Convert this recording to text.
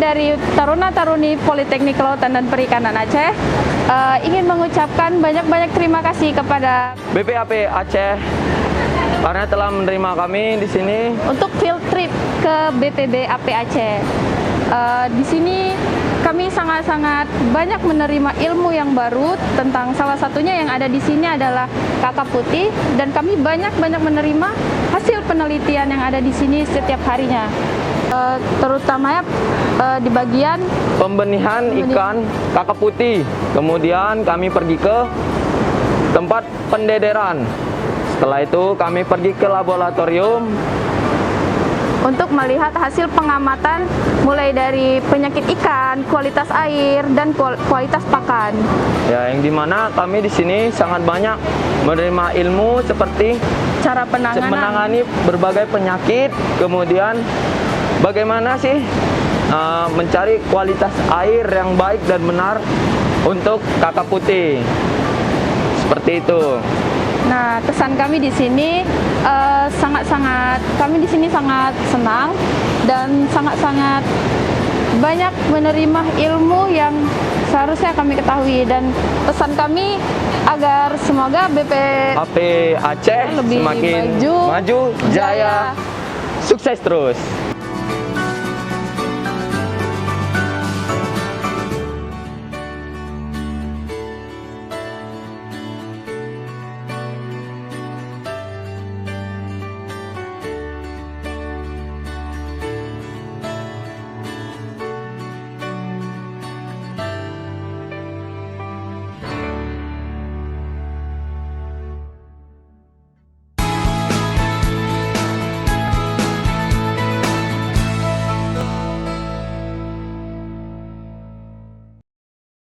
dari Taruna-Taruni Politeknik Kelautan dan Perikanan Aceh ingin mengucapkan banyak-banyak terima kasih kepada BPAP Aceh karena telah menerima kami di sini untuk field trip ke BPB-AP Aceh. Di sini kami sangat-sangat banyak menerima ilmu yang baru tentang salah satunya yang ada di sini adalah kakap putih, dan kami banyak-banyak menerima hasil penelitian yang ada di sini setiap harinya. Terutama di bagian pembenihan ikan kakap putih. Kemudian kami pergi ke tempat pendederan. Setelah itu kami pergi ke laboratorium untuk melihat hasil pengamatan mulai dari penyakit ikan, kualitas air, dan kualitas pakan. ya, yang dimana kami di sini sangat banyak menerima ilmu seperti Cara penanganan menangani berbagai penyakit, kemudian bagaimana sih mencari kualitas air yang baik dan benar untuk kakap putih. Seperti itu. Nah, kesan kami di sini kami di sini sangat senang dan sangat-sangat banyak menerima ilmu yang seharusnya kami ketahui, dan pesan kami agar semoga BP Aceh lebih semakin maju, maju, jaya, sukses terus.